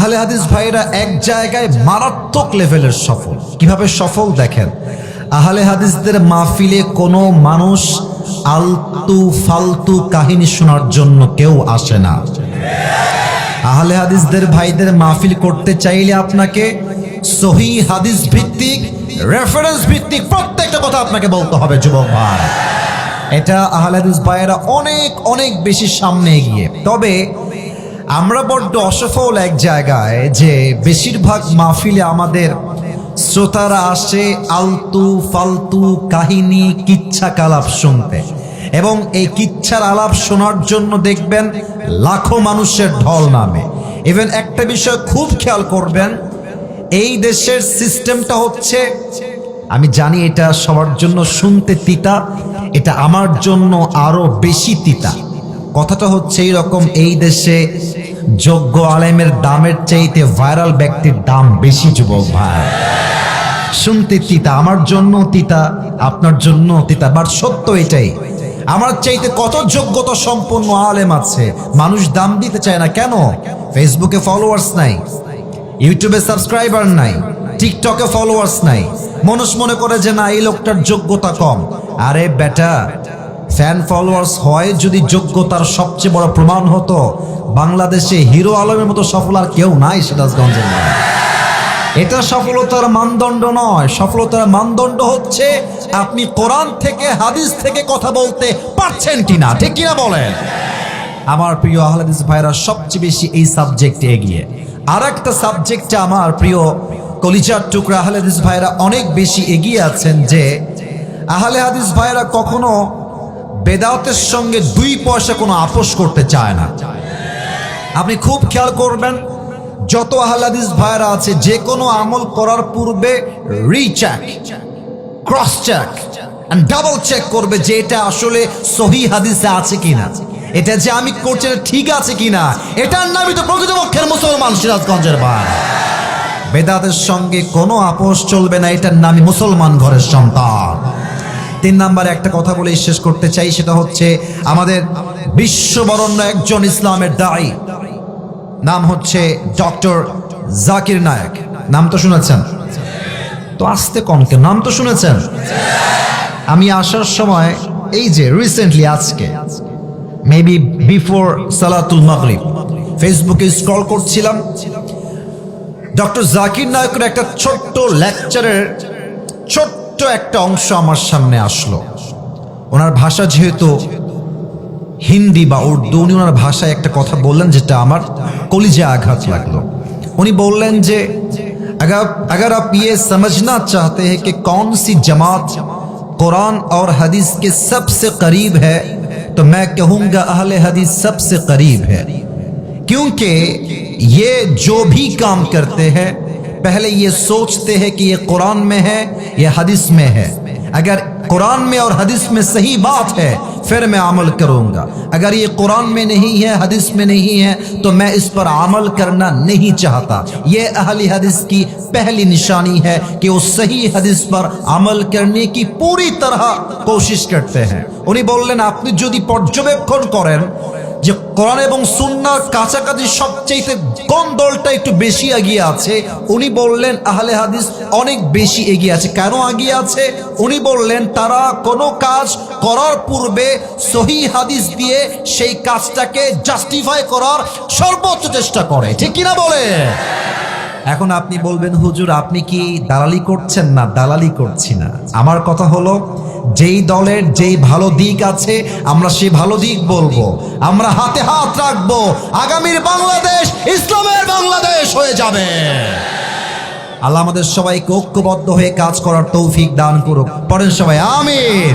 আহলে হাদিস ভাইরা এক জায়গায় মারাত্মক লেভেলের সফল। কিভাবে সফল দেখেন, আহলে হাদিসদের মাহফিলে কোনো মানুষ আলতু ফালতু কাহিনী শোনার জন্য কেউ আসে না। আহলে হাদিসদের ভাইদের মাহফিল করতে চাইলে আপনাকে সহি হাদিস ভিত্তিক, রেফারেন্স ভিত্তিক প্রত্যেকটা কথা আপনাকে বলতে হবে যুবক ভাই। এটা আহলে হাদিস ভাইরা অনেক অনেক বেশি সামনে এগিয়ে। তবে আমরা বড্ড অসফল এক জায়গায় যে বেশিরভাগ মাহফিলে আমাদের শ্রোতারা আসে আলতু ফালতু কাহিনী, কিচ্ছা কালাপ শুনতে, এবং এই কিচ্ছার আলাপ শোনার জন্য দেখবেন লাখো মানুষের ঢল নামে। ইভেন একটা বিষয় খুব খেয়াল করবেন, এই দেশের সিস্টেমটা হচ্ছে, আমি জানি এটা সবার জন্য শুনতে তিতা, এটা আমার জন্য আরো বেশি তিতা। কথাটা হচ্ছে এইরকম, এই দেশে যোগ্য আলেমের দামের চাইতে ভাইরাল ব্যক্তির দাম বেশি যুবক ভাই। শুনতে তিতা, আমার জন্য তিতা, আপনার জন্য তিতা, বাট সত্য এটাই। আমার চাইতে কত যোগ্যতা সম্পন্ন আলেম আছে, মানুষ দাম দিতে চায় না কেন? ফেসবুকে ফলোয়ার্স নাই, ইউটিউবে সাবস্ক্রাইবার নাই, টিকটকে ফলোয়ার্স নাই, মানুষ মনে করে যে না এই লোকটার যোগ্যতা কম। আরে বেটা, ফ্যান ফলোয়ার্স হয় যদি যোগ্যতার সবচেয়ে বড় প্রমাণ হতো, বাংলাদেশে হিরো আলমের মতো সফল আর কেউ নাই সিরাজগঞ্জের। এটা সফলতার মানদণ্ড নয়। সফলতার মানদণ্ড হচ্ছে আপনি কোরআন থেকে হাদিস থেকে কথা বলতে পারছেন কিনা, ঠিক কিনা বলেন? আমার প্রিয় আহলে হাদিস ভাইরা সবচেয়ে বেশি এই সাবজেক্টে এগিয়ে। আর একটা সাবজেক্টে আমার প্রিয় কলিজার টুকরা আহলে হাদিস ভাইরা অনেক বেশি এগিয়ে আছেন, যে আহলে হাদিস ভাইরা কখনো বেদাতের সঙ্গে 2 পয়সা কোনো আপোষ করতে চায় না। আপনি খুব খেয়াল করবেন, যত আহলে হাদিস ভাইরা আছে যে কোনো আমল করার পূর্বে recheck, cross check and double check করবে যে এটা আসলে সহি হাদিসে আছে কিনা, এটা যে আমি করছি ঠিক আছে কিনা। এটার নামই তো প্রকৃতপক্ষের মুসলমান সিরাজগঞ্জের ভাই। বেদাতের সঙ্গে কোনো আপোষ চলবে না, এটার নামই মুসলমান ঘরের সন্তান। 3 নম্বরে একটা কথা বলে শেষ করতে চাই, সেটা হচ্ছে আমাদের বিশ্ববরণ্য একজন ইসলামের দায়ী, নাম হচ্ছে ডক্টর জাকির নায়েক। নাম তো শুনেছেন? তো আসতে কনকে নাম তো শুনেছেন? আমি আসার সময় এই যে রিসেন্টলি আজকে মেবি বিফোর সালাতুল মাগরিব ফেসবুকে স্ক্রল করছিলাম, ডক্টর জাকির নায়েকের একটা ছোট্ট লেকচারের ছোট্ট একটা অংশ আমার সামনে আসলো। ওনার ভাষা যেহেতু হিন্দি বা উর্দু, উনি ওনার ভাষায় একটা কথা বললেন যেটা আমার কলিজায় আঘাত লাগলো। উনি বললেন যে अगर आप ये समझना चाहते हैं कि कौन सी जमात कुरान और हदीस के सबसे करीब है, तो मैं कहूँगा अहले हदीस सबसे करीब है, क्योंकि ये जो भी काम करते हैं पहले ये सोचते हैं कि ये कुरान में है, ये हदीस में है। अगर कुरान में और हदीस में सही बात है फिर मैं अमल करूंगा, अगर ये कुरान में नहीं है, हदीस में नहीं है, तो मैं इस पर अमल करना नहीं चाहता। ये अहले हदीस की पहली निशानी है कि वो सही हदीस पर अमल करने की पूरी तरह कोशिश करते हैं। उन्हीं बोलें आपनी যদি পর্যবেক্ষণ করেন যে কোরআন এবং সুন্নাহর কাছাকাছি সবচেয়ে কোন দলটা একটু বেশি এগিয়ে আছে, উনি বললেন আহলে হাদিস অনেক বেশি এগিয়ে আছে। কেন এগিয়ে আছে? উনি বললেন তারা কোনো কাজ করার পূর্বে সহি হাদিস দিয়ে সেই কাজটাকে জাস্টিফাই করার সর্বোচ্চ চেষ্টা করে, ঠিক কিনা বলে? এখন আপনি বলবেন হুজুর আপনি কি দালালি করছেন? না, দালালি করছি না। আমার কথা হলো যেই দলের যেই ভালো দিক আছে আমরা সেই ভালো দিক বলবো, আমরা হাতে হাত রাখবো, আগামীর বাংলাদেশ ইসলামের বাংলাদেশ হয়ে যাবে। আল্লাহ আমাদের সবাইকে ঐক্যবদ্ধ হয়ে কাজ করার তৌফিক দান করুক। পড়েন সবাই আমিন।